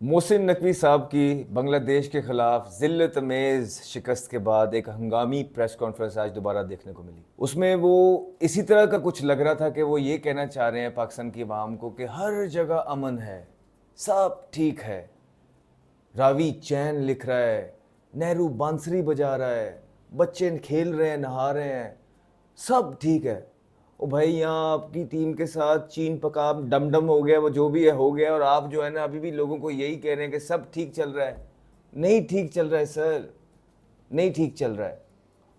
मोहसिन नकवी साहब की बांग्लादेश के खिलाफ जिल्लत अमेज़ शिकस्त के बाद एक हंगामी प्रेस कॉन्फ्रेंस आज दोबारा देखने को मिली। उसमें वो इसी तरह का कुछ लग रहा था कि वो ये कहना चाह रहे हैं पाकिस्तान की आवाम को कि हर जगह अमन है, सब ठीक है। रावी चैन लिख रहा है, नेहरू बांसुरी बजा रहा है, बच्चे खेल रहे हैं, नहा रहे हैं, सब ठीक है। ओ भाई, यहाँ आपकी टीम के साथ चीन पकाम डमडम हो गया, वो जो भी है हो गया, और आप जो है ना अभी भी लोगों को यही कह रहे हैं कि सब ठीक चल रहा है। नहीं ठीक चल रहा है सर, नहीं ठीक चल रहा है।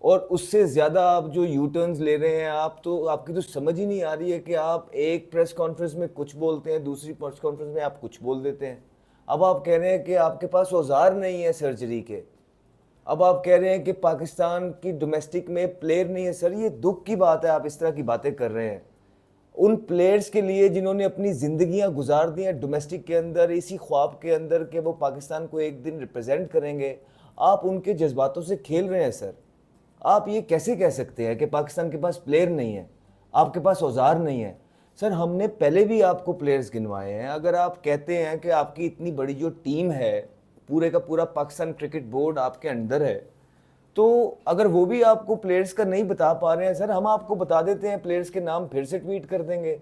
और उससे ज़्यादा आप जो यू टर्न्स ले रहे हैं, आप तो आपकी तो समझ ही नहीं आ रही है कि आप एक प्रेस कॉन्फ्रेंस में कुछ बोलते हैं, दूसरी प्रेस कॉन्फ्रेंस में आप कुछ बोल देते हैं। अब आप कह रहे हैं कि आपके पास औजार नहीं है सर्जरी के। अब आप कह रहे हैं कि पाकिस्तान की डोमेस्टिक में प्लेयर नहीं है। सर, ये दुख की बात है, आप इस तरह की बातें कर रहे हैं उन प्लेयर्स के लिए जिन्होंने अपनी ज़िंदगियां गुजार दी हैं डोमेस्टिक के अंदर, इसी ख्वाब के अंदर कि वो पाकिस्तान को एक दिन रिप्रेजेंट करेंगे। आप उनके जज्बातों से खेल रहे हैं सर। आप ये कैसे कह सकते हैं कि पाकिस्तान के पास प्लेयर नहीं है, आपके पास औजार नहीं है? सर, हमने पहले भी आपको प्लेयर्स गिनवाए हैं। अगर आप कहते हैं कि आपकी इतनी बड़ी जो टीम है, पूरे का पूरा पाकिस्तान क्रिकेट बोर्ड आपके अंडर है, तो अगर वो भी आपको प्लेयर्स का नहीं बता पा रहे हैं, सर हम आपको बता देते हैं, प्लेयर्स के नाम फिर से ट्वीट कर देंगे।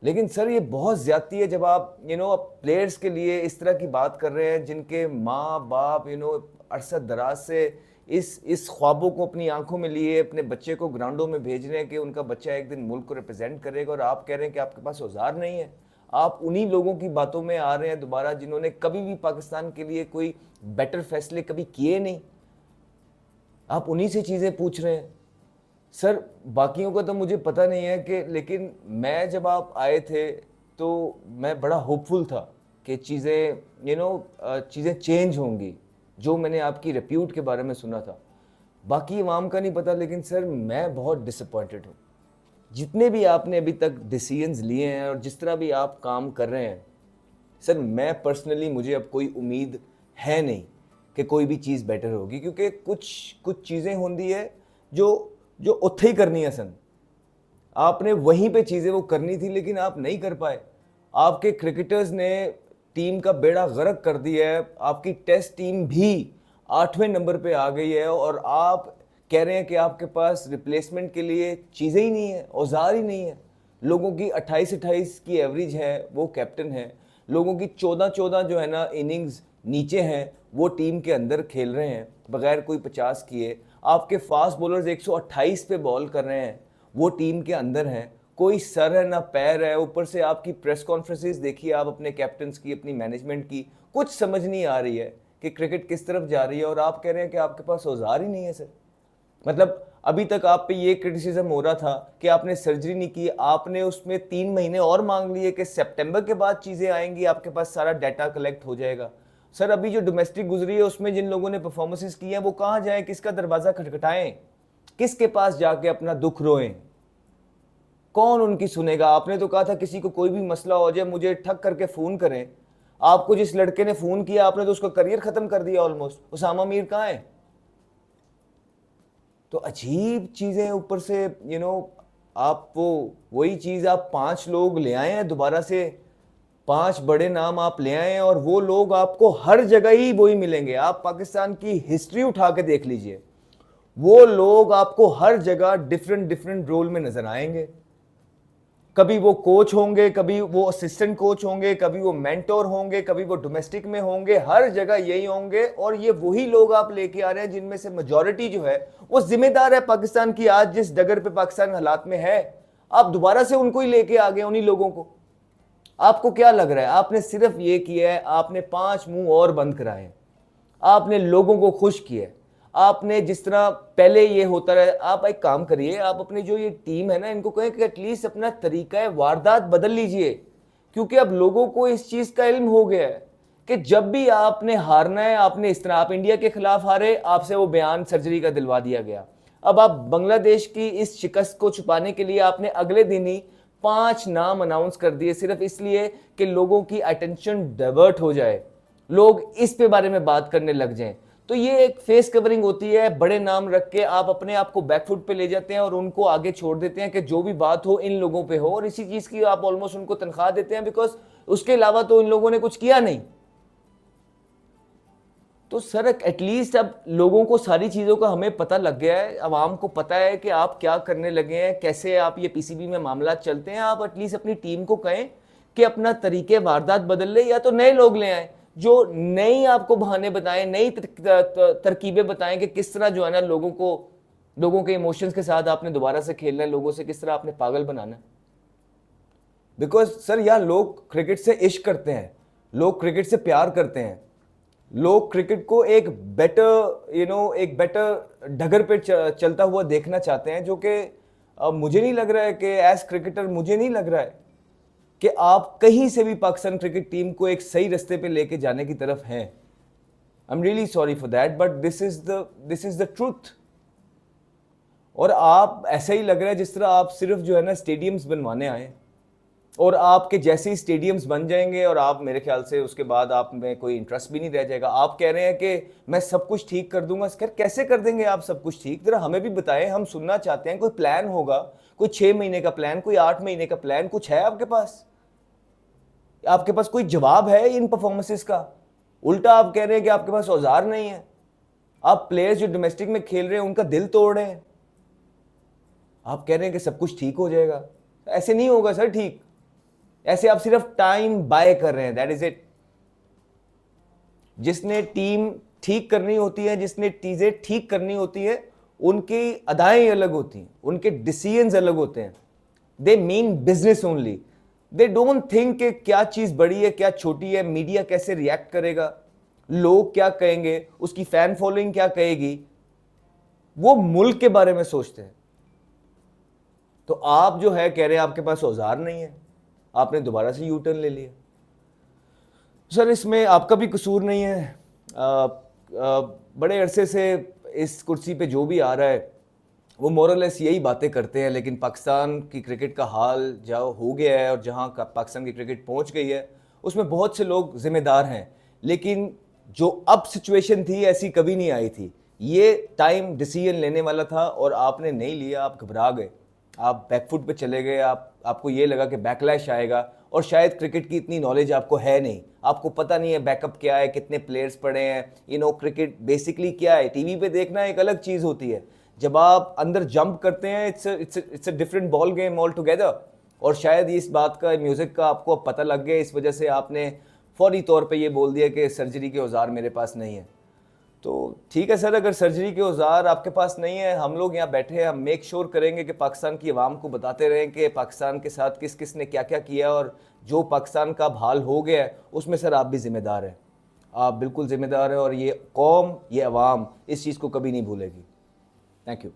लेकिन सर, ये बहुत ज़्यादती है जब आप प्लेयर्स के लिए इस तरह की बात कर रहे हैं जिनके माँ बाप अरसद दराज से इस ख्वाबों को अपनी आंखों में लिए अपने बच्चे को ग्राउंडों में भेज रहे हैं कि उनका बच्चा एक दिन मुल्क को रिप्रेजेंट करेगा, और आप कह रहे हैं कि आपके पास औजार नहीं है। आप उन्हीं लोगों की बातों में आ रहे हैं दोबारा जिन्होंने कभी भी पाकिस्तान के लिए कोई बेटर फैसले कभी किए नहीं। आप उन्हीं से चीज़ें पूछ रहे हैं। सर, बाकियों का तो मुझे पता नहीं है कि, लेकिन मैं जब आप आए थे तो मैं बड़ा होपफुल था कि चीज़ें चेंज होंगी, जो मैंने आपकी रेप्यूट के बारे में सुना था। बाकी अवाम का नहीं पता, लेकिन सर मैं बहुत डिसअपॉइंटेड हूँ। जितने भी आपने अभी तक डिसीजंस लिए हैं और जिस तरह भी आप काम कर रहे हैं, सर मैं पर्सनली, मुझे अब कोई उम्मीद है नहीं कि कोई भी चीज़ बेटर होगी, क्योंकि कुछ कुछ चीज़ें होंगी है जो जो उत्थे ही करनी है सन। आपने वहीं पे चीज़ें वो करनी थी, लेकिन आप नहीं कर पाए। आपके क्रिकेटर्स ने टीम का बेड़ा गर्क कर दिया है। आपकी टेस्ट टीम भी 8वें नंबर पे आ गई है, और आप कह रहे हैं कि आपके पास रिप्लेसमेंट के लिए चीज़ें ही नहीं है, औजार ही नहीं है। लोगों की 28-28 की एवरेज है, वो कैप्टन है। लोगों की 14-14 जो है ना इनिंग्स नीचे हैं, वो टीम के अंदर खेल रहे हैं बगैर कोई 50 किए। आपके फास्ट बॉलर्स 128 पे बॉल कर रहे हैं, वो टीम के अंदर हैं। कोई सर है ना पैर है। ऊपर से आपकी प्रेस कॉन्फ्रेंसेस देखिए आप अपने कैप्टन्स की, अपनी मैनेजमेंट की, कुछ समझ नहीं आ रही है कि क्रिकेट किस तरफ जा रही है, और आप कह रहे हैं कि आपके पास औजार ही नहीं है। सर, मतलब अभी तक आप पे ये क्रिटिसिज्म हो रहा था कि आपने सर्जरी नहीं की, आपने उसमें 3 महीने और मांग लिए कि सितंबर के बाद चीज़ें आएंगी, आपके पास सारा डाटा कलेक्ट हो जाएगा। सर, अभी जो डोमेस्टिक गुजरी है उसमें जिन लोगों ने परफॉर्मेंसेस की हैं, वो कहाँ जाएं, किसका दरवाज़ा खटखटाएं, किसके पास जाके अपना दुख रोएं? कौन उनकी सुनेगा? आपने तो कहा था किसी को कोई भी मसला हो जाए मुझे ठग करके फ़ोन करें। आपको जिस लड़के ने फ़ोन किया, आपने तो उसका करियर ख़त्म कर दिया ऑलमोस्ट। उसामा मीर कहाँ है? तो अजीब चीज़ें ऊपर से आप वही चीज़ आप 5 लोग ले आए हैं दोबारा से, 5 बड़े नाम आप ले आए हैं, और वो लोग आपको हर जगह ही वही मिलेंगे। आप पाकिस्तान की हिस्ट्री उठा के देख लीजिए, वो लोग आपको हर जगह डिफरेंट डिफरेंट रोल में नजर आएंगे। कभी वो कोच होंगे, कभी वो असिस्टेंट कोच होंगे, कभी वो मेंटोर होंगे, कभी वो डोमेस्टिक में होंगे, हर जगह यही होंगे। और ये वही लोग आप लेके आ रहे हैं जिनमें से मेजॉरिटी जो है वो जिम्मेदार है पाकिस्तान की आज जिस डगर पे पाकिस्तान हालात में है। आप दोबारा से उनको ही लेके आ गए, उन्हीं लोगों को। आपको क्या लग रहा है? आपने सिर्फ ये किया है, आपने 5 मुंह और बंद कराए, आपने लोगों को खुश किया। आपने जिस तरह पहले ये होता रहा, आप एक काम करिए, आप अपनी जो ये टीम है ना, इनको कहें कि एटलीस्ट अपना तरीका वारदात बदल लीजिए, क्योंकि अब लोगों को इस चीज़ का इल्म हो गया है कि जब भी आपने हारना है, आपने इस तरह, आप इंडिया के खिलाफ हारे, आपसे वो बयान सर्जरी का दिलवा दिया गया। अब आप बांग्लादेश की इस शिकस्त को छुपाने के लिए आपने अगले दिन ही 5 नाम अनाउंस कर दिए, सिर्फ इसलिए कि लोगों की अटेंशन डाइवर्ट हो जाए, लोग इस पे बारे में बात करने लग जाएं। तो ये एक फेस कवरिंग होती है, बड़े नाम रख के आप अपने आप को बैकफुट पे ले जाते हैं और उनको आगे छोड़ देते हैं कि जो भी बात हो इन लोगों पे हो, और इसी चीज की आप ऑलमोस्ट उनको तनख्वाह देते हैं, बिकॉज उसके अलावा तो इन लोगों ने कुछ किया नहीं। तो सर एटलीस्ट अब लोगों को सारी चीज़ों का हमें पता लग गया है, आवाम को पता है कि आप क्या करने लगे हैं, कैसे आप ये पीसीबी में मामला चलते हैं। आप एटलीस्ट अपनी टीम को कहें कि अपना तरीके वारदात बदल ले, या तो नए लोग ले आए जो नई आपको बहाने बताएं, नई तरकीबें बताएं कि किस तरह जो है ना लोगों के इमोशंस के साथ आपने दोबारा से खेलना है, लोगों से किस तरह आपने पागल बनाना है। बिकॉज सर यहाँ लोग क्रिकेट से इश्क करते हैं, लोग क्रिकेट से प्यार करते हैं, लोग क्रिकेट को एक बेटर डगर पे चलता हुआ देखना चाहते हैं, जो कि मुझे नहीं लग रहा है कि एज क्रिकेटर मुझे नहीं लग रहा है कि आप कहीं से भी पाकिस्तान क्रिकेट टीम को एक सही रास्ते पे लेके जाने की तरफ हैं। I am really sorry for that, but this is the truth. और आप ऐसा ही लग रहा है जिस तरह आप सिर्फ जो है ना स्टेडियम्स बनवाने आए, और आपके जैसे ही स्टेडियम्स बन जाएंगे और आप मेरे ख्याल से उसके बाद आप में कोई इंटरेस्ट भी नहीं रह जाएगा। आप कह रहे हैं कि मैं सब कुछ ठीक कर दूंगा। खैर कैसे कर देंगे आप सब कुछ ठीक? जरा हमें भी बताएं, हम सुनना चाहते हैं। कोई प्लान होगा, कोई 6 महीने का प्लान, कोई 8 महीने का प्लान, कुछ है आपके पास? आपके पास कोई जवाब है इन परफॉर्मेंसेस का? उल्टा आप कह रहे हैं कि आपके पास औजार नहीं है। आप प्लेयर्स जो डोमेस्टिक में खेल रहे हैं उनका दिल तोड़ रहे हैं। आप कह रहे हैं कि सब कुछ ठीक हो जाएगा। ऐसे नहीं होगा सर ठीक। ऐसे आप सिर्फ टाइम बाय कर रहे हैं, दैट इज इट। जिसने टीम ठीक करनी होती है, जिसने चीजें ठीक करनी होती है, उनकी अदाएं अलग होती हैं, उनके डिसीजंस अलग होते हैं। They mean business only. They don't think कि क्या चीज बड़ी है क्या छोटी है, मीडिया कैसे रिएक्ट करेगा, लोग क्या कहेंगे, उसकी फैन फॉलोइंग क्या कहेगी। वो मुल्क के बारे में सोचते हैं। तो आप जो है कह रहे हैं आपके पास औजार नहीं है, आपने दोबारा से यू टर्न ले लिया। सर इसमें आपका भी कसूर नहीं है। बड़े अरसे से इस कुर्सी पे जो भी आ रहा है वो मोरलेस यही बातें करते हैं, लेकिन पाकिस्तान की क्रिकेट का हाल जो हो गया है और जहां पाकिस्तान की क्रिकेट पहुंच गई है उसमें बहुत से लोग जिम्मेदार हैं। लेकिन जो अब सिचुएशन थी ऐसी कभी नहीं आई थी। ये टाइम डिसीजन लेने वाला था और आपने नहीं लिया। आप घबरा गए, आप बैकफुट पे चले गए। आपको ये लगा कि बैकलैश आएगा, और शायद क्रिकेट की इतनी नॉलेज आपको है नहीं, आपको पता नहीं है बैकअप क्या है, कितने प्लेयर्स पड़े हैं। क्रिकेट बेसिकली क्या है, टीवी पे देखना एक अलग चीज़ होती है, जब आप अंदर जंप करते हैं it's a different ball game all together. और शायद इस बात का, म्यूज़िक का आपको अब पता लग गया, इस वजह से आपने फौरी तौर पे ये बोल दिया कि सर्जरी के औजार मेरे पास नहीं है। तो ठीक है सर, अगर सर्जरी के औजार आपके पास नहीं है, हम लोग यहाँ बैठे हैं, हम मेक श्योर करेंगे कि पाकिस्तान की आवाम को बताते रहें कि पाकिस्तान के साथ किस किस ने क्या क्या किया, और जो पाकिस्तान का हाल हो गया है उसमें सर आप भी ज़िम्मेदार हैं। आप बिल्कुल ज़िम्मेदार हैं, और ये कौम, ये आवाम इस चीज़ को कभी नहीं भूलेगी। Thank you.